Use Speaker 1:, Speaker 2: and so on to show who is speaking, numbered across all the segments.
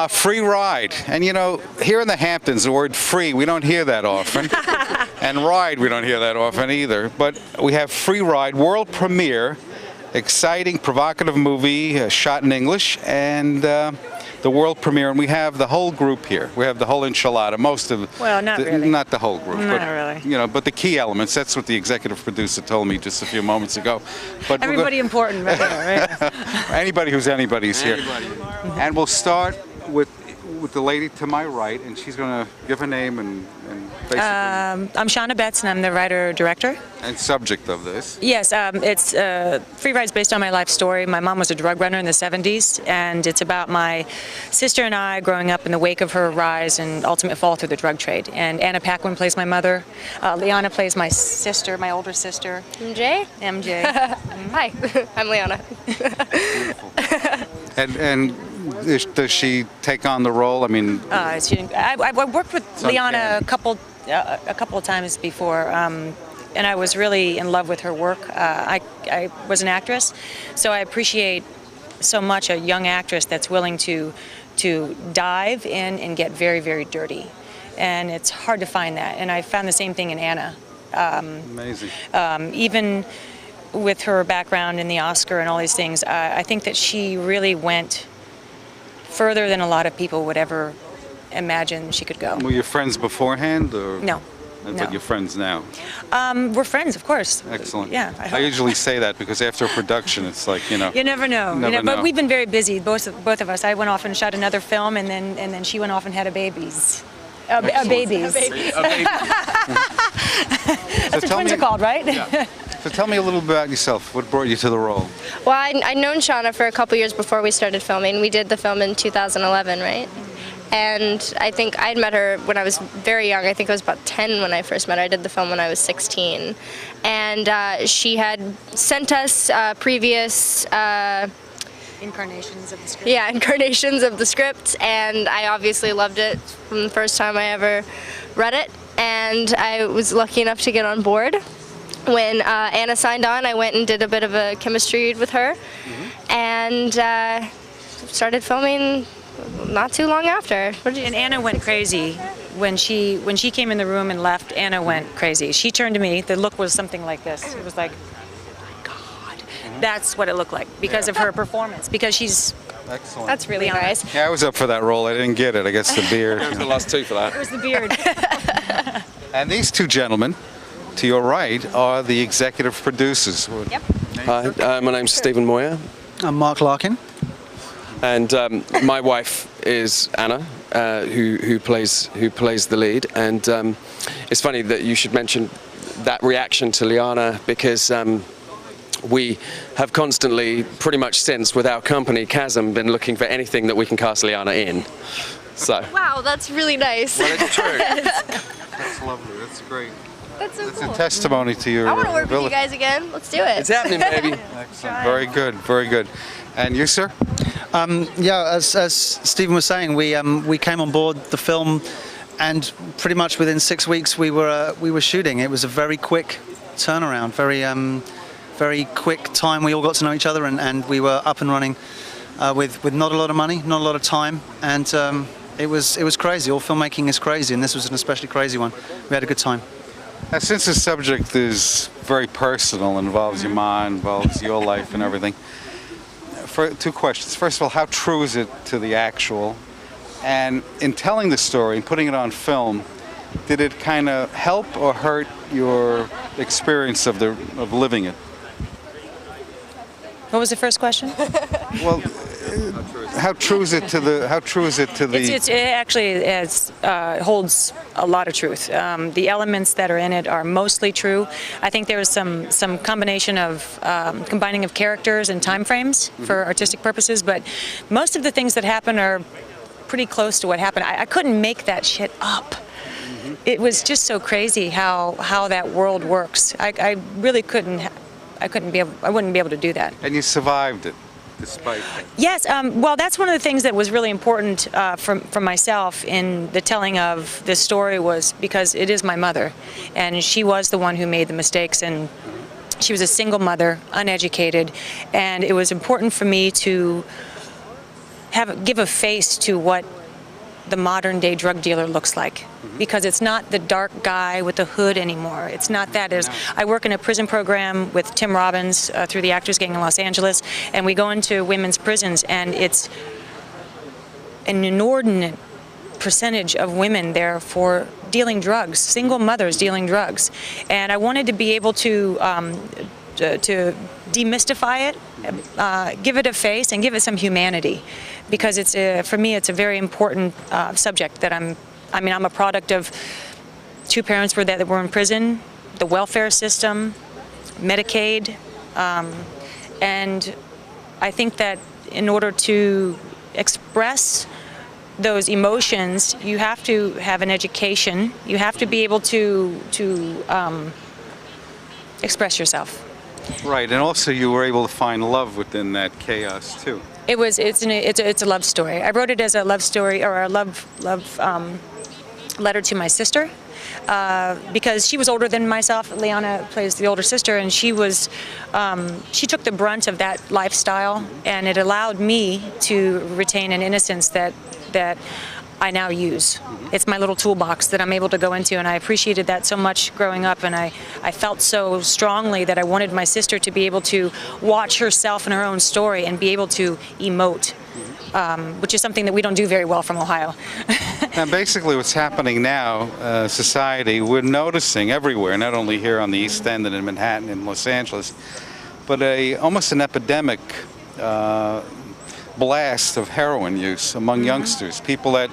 Speaker 1: Free ride. And you know, here in the Hamptons, the word free, we don't hear that often. And ride, we don't hear that often either. But we have free ride, world premiere, exciting, provocative movie, shot in English, and the world premiere. And we have the whole group here. We have the whole enchilada, most of
Speaker 2: well, not really.
Speaker 1: Not the whole group.
Speaker 2: Not
Speaker 1: but,
Speaker 2: really.
Speaker 1: You know, but the key elements, that's what the executive producer told me just a few moments ago. But
Speaker 2: everybody important right there, right?
Speaker 1: Anybody who's anybody's here. And we'll start with the lady to my right, and she's going to give her name and basically...
Speaker 2: I'm Shauna Betts, and I'm the writer-director.
Speaker 1: And subject of this.
Speaker 2: Yes, it's Free Ride's based on my life story. My mom was a drug runner in the 70s, and it's about my sister and I growing up in the wake of her rise and ultimate fall through the drug trade. And Anna Paquin plays my mother. Liana plays my sister, my older sister.
Speaker 3: MJ?
Speaker 2: MJ.
Speaker 3: Hi, I'm Liana.
Speaker 1: And does she take on the role? I mean,
Speaker 2: I worked with Liana a couple of times before, and I was really in love with her work. I was an actress, so I appreciate so much a young actress that's willing to dive in and get very, very dirty, and it's hard to find that. And I found the same thing in Anna.
Speaker 1: Amazing.
Speaker 2: Even with her background in the Oscar and all these things, I think that she really went further than a lot of people would ever imagine she could go.
Speaker 1: Were you friends beforehand? Or?
Speaker 2: No.
Speaker 1: But you're friends now?
Speaker 2: We're friends, of course.
Speaker 1: Excellent.
Speaker 2: Yeah.
Speaker 1: I usually say that because after a production, it's like, you know.
Speaker 2: You never know.
Speaker 1: Never know.
Speaker 2: But we've been very busy, both of us. I went off and shot another film, and then she went off and had a babies. Babies.
Speaker 1: Baby.
Speaker 2: That's what twins are called, right?
Speaker 1: Yeah. So tell me a little bit about yourself. What brought you to the role?
Speaker 3: Well, I'd known Shauna for a couple years before we started filming. We did the film in 2011, right? And I think I'd met her when I was very young. I think I was about 10 when I first met her. I did the film when I was 16. And she had sent us previous...
Speaker 2: incarnations of the script.
Speaker 3: Yeah, incarnations of the script, and I obviously loved it from the first time I ever read it, and I was lucky enough to get on board. When Anna signed on, I went and did a bit of a chemistry read with her, and started filming not too long after.
Speaker 2: And Anna went crazy. When she came in the room and left, Anna went crazy. She turned to me, the look was something like this. It was like, that's what it looked like because of her performance. Because she's
Speaker 1: excellent.
Speaker 3: That's really nice.
Speaker 1: Yeah, I was up for that role. I didn't get it. I guess the beard.
Speaker 4: It was the last two for that.
Speaker 2: It was the beard.
Speaker 1: And these two gentlemen, to your right, are the executive producers.
Speaker 3: Yep.
Speaker 4: Hi, my name's Stephen Moyer.
Speaker 5: I'm Mark Larkin.
Speaker 4: And my wife is Anna, who plays the lead. And it's funny that you should mention that reaction to Liana because. We have constantly, pretty much since, with our company, Chasm, been looking for anything that we can cast Liana in. So.
Speaker 3: Wow, that's really nice.
Speaker 4: Well, it's true.
Speaker 1: That's lovely. That's great.
Speaker 3: That's so cool.
Speaker 1: It's a testimony to your
Speaker 3: I want to work with
Speaker 1: ability.
Speaker 3: you guys again. Let's do it.
Speaker 4: It's happening, baby.
Speaker 1: Excellent. Very good. Very good. And you, sir?
Speaker 5: Yeah, as Stephen was saying, we came on board the film, and pretty much within 6 weeks we were shooting. It was a very quick turnaround. Very quick time. We all got to know each other, and we were up and running with not a lot of money, not a lot of time, and it was crazy. All filmmaking is crazy, and this was an especially crazy one. We had a good time.
Speaker 1: Now, since the subject is very personal, involves your mind, involves your life and everything, two questions. First of all, how true is it to the actual? And in telling the story and putting it on film, did it kind of help or hurt your experience of living it?
Speaker 2: What was the first question?
Speaker 1: Well, how true is it to the?
Speaker 2: It actually holds a lot of truth. The elements that are in it are mostly true. I think there was some combination of combining of characters and time frames for artistic purposes, but most of the things that happen are pretty close to what happened. I couldn't make that shit up. It was just so crazy how that world works. I really couldn't. I wouldn't be able to do that.
Speaker 1: And you survived it, despite.
Speaker 2: Yes. Well, that's one of the things that was really important for myself in the telling of this story was because it is my mother, and she was the one who made the mistakes, and she was a single mother, uneducated, and it was important for me to give a face to what the modern day drug dealer looks like, because it's not the dark guy with the hood anymore. It's not that. I work in a prison program with Tim Robbins through the Actors Gang in Los Angeles, and we go into women's prisons, and it's an inordinate percentage of women there for dealing drugs, single mothers dealing drugs. And I wanted to be able to demystify it, give it a face, and give it some humanity, because for me it's a very important subject that I'm a product of two parents that were in prison, the welfare system, Medicaid, and I think that in order to express those emotions, you have to have an education. You have to be able to express yourself.
Speaker 1: Right, and also you were able to find love within that chaos too.
Speaker 2: It's a love story. I wrote it as a love story, or a love letter to my sister, because she was older than myself. Liana plays the older sister, and she took the brunt of that lifestyle, and it allowed me to retain an innocence that I now use. It's my little toolbox that I'm able to go into, and I appreciated that so much growing up, and I felt so strongly that I wanted my sister to be able to watch herself in her own story and be able to emote, which is something that we don't do very well from Ohio.
Speaker 1: Now basically what's happening now, society, we're noticing everywhere, not only here on the East End and in Manhattan and Los Angeles, but almost an epidemic blast of heroin use among youngsters. People that,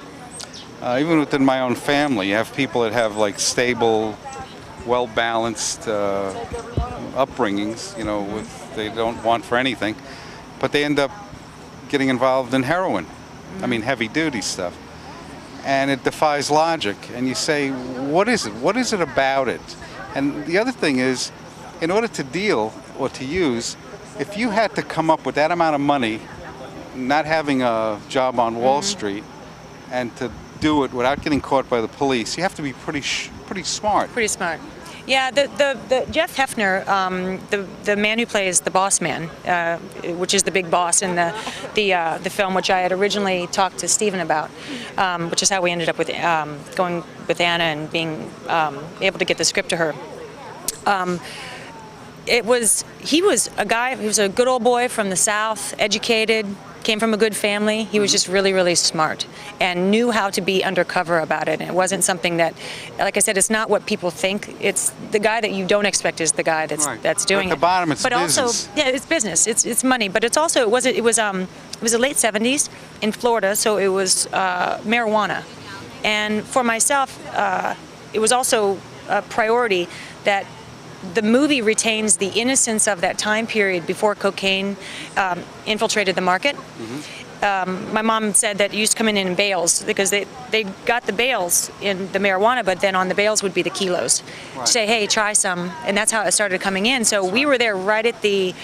Speaker 1: even within my own family, you have people that have like stable, well-balanced upbringings, they don't want for anything, but they end up getting involved in heroin. I mean, heavy-duty stuff. And it defies logic. And you say, what is it? What is it about it? And the other thing is, in order to deal or to use, if you had to come up with that amount of money, not having a job on Wall Street, and to do it without getting caught by the police, you have to be pretty smart.
Speaker 2: Pretty smart. Yeah, the Jeff Hefner, the man who plays the boss man, which is the big boss in the film, which I had originally talked to Stephen about, which is how we ended up with going with Anna and being able to get the script to her. He was a guy. He was a good old boy from the South, educated, came from a good family. He was just really, really smart and knew how to be undercover about it. And it wasn't something that, like I said, it's not what people think. It's the guy that you don't expect is the guy that's doing it.
Speaker 1: At the bottom, it's business.
Speaker 2: But also, yeah, it's business. It's money. But it's also it was the late '70s in Florida, so it was marijuana. And for myself, it was also a priority that the movie retains the innocence of that time period before cocaine infiltrated the market. My mom said that it used to come in bales, because they got the bales in the marijuana, but then on the bales would be the kilos. Right. Say, hey, try some, and that's how it started coming in. So we were there right at the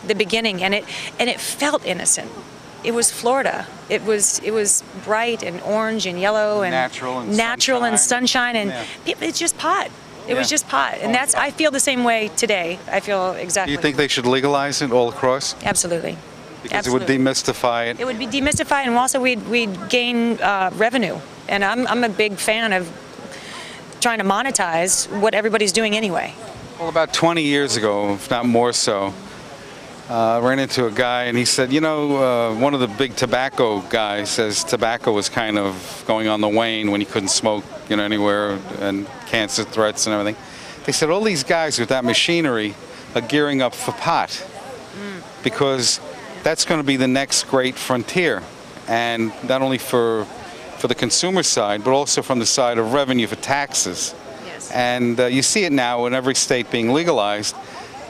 Speaker 2: beginning, and it felt innocent. It was Florida. It was bright and orange and yellow and natural and sunshine, and it's just pot. It was just pot, and I feel the same way today. I feel exactly.
Speaker 1: Do you think they should legalize it all across?
Speaker 2: Absolutely.
Speaker 1: Because
Speaker 2: Absolutely.
Speaker 1: It would demystify it.
Speaker 2: It would be demystified, and also we'd gain revenue. And I'm a big fan of trying to monetize what everybody's doing anyway.
Speaker 1: Well, about 20 years ago, if not more so, I ran into a guy, and he said, one of the big tobacco guys says tobacco was kind of going on the wane when you couldn't smoke, anywhere, and cancer threats and everything. They said all these guys with that machinery are gearing up for pot, because that's going to be the next great frontier, and not only for the consumer side, but also from the side of revenue for taxes.
Speaker 2: Yes.
Speaker 1: And you see it now in every state being legalized.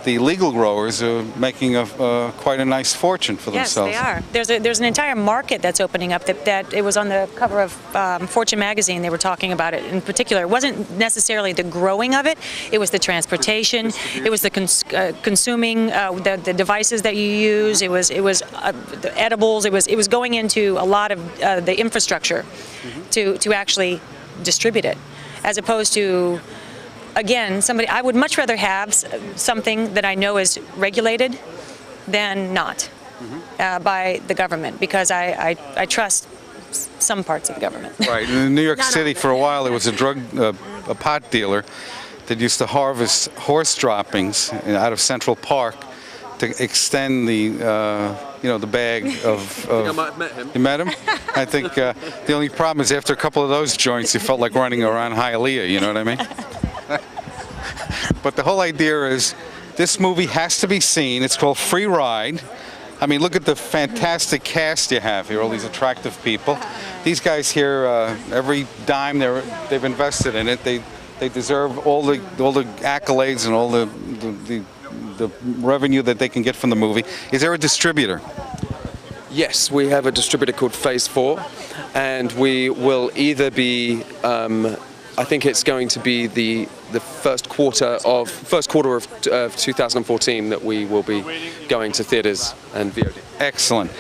Speaker 1: The legal growers are making quite a nice fortune for themselves.
Speaker 2: Yes, they are. There's an entire market that's opening up. That it was on the cover of Fortune magazine. They were talking about it in particular. It wasn't necessarily the growing of it. It was the transportation. It was the consuming the devices that you use. It was the edibles. It was going into a lot of the infrastructure to actually distribute it, as opposed to. Again, I would much rather have something that I know is regulated than not. by the government, because I trust some parts of the government.
Speaker 1: Right. In New York
Speaker 2: Not
Speaker 1: City,
Speaker 2: all.
Speaker 1: for a while, there was a pot dealer that used to harvest horse droppings out of Central Park to extend the, the bag of.
Speaker 4: I might have met him.
Speaker 1: You met him? I think the only problem is after a couple of those joints, you felt like running around Hialeah. You know what I mean? But the whole idea is, this movie has to be seen. It's called Free Ride. I mean, look at the fantastic cast you have here, all these attractive people. These guys here, every dime they've invested in it, they deserve all the accolades and all the revenue that they can get from the movie. Is there a distributor?
Speaker 4: Yes, we have a distributor called Phase 4, and we will either be, I think it's going to be the first quarter of 2014 that we will be going to theaters and VOD.
Speaker 1: Excellent.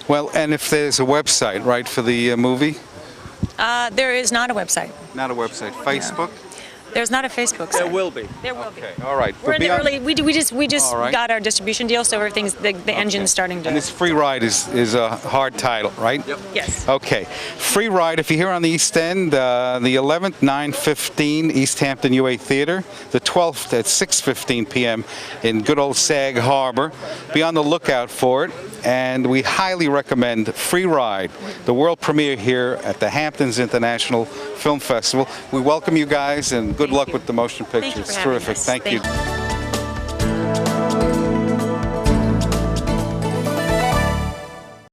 Speaker 1: Well, and if there's a website, right, for the movie?
Speaker 2: There is not a website.
Speaker 1: Not a website. Facebook?
Speaker 2: There's not a Facebook
Speaker 4: There
Speaker 2: site.
Speaker 4: will be.
Speaker 2: There will be.
Speaker 1: Okay, all right.
Speaker 2: We're in the early. We just
Speaker 1: All right.
Speaker 2: got our distribution deal, so everything's the engine's starting to.
Speaker 1: And this Free Ride is a hard title, right?
Speaker 4: Yep.
Speaker 2: Yes.
Speaker 1: Okay. Free Ride, if you're here on the East End, the 11th, 9:15, East Hampton UA Theater. The 12th at 6:15 p.m. in good old Sag Harbor. Be on the lookout for it. And we highly recommend Free Ride, the world premiere here at the Hamptons International Film Festival. We welcome you guys, and good luck with the motion picture.
Speaker 2: Thank you for
Speaker 1: It's
Speaker 2: having
Speaker 1: terrific.
Speaker 2: us.
Speaker 1: Thank you.
Speaker 2: Thank you.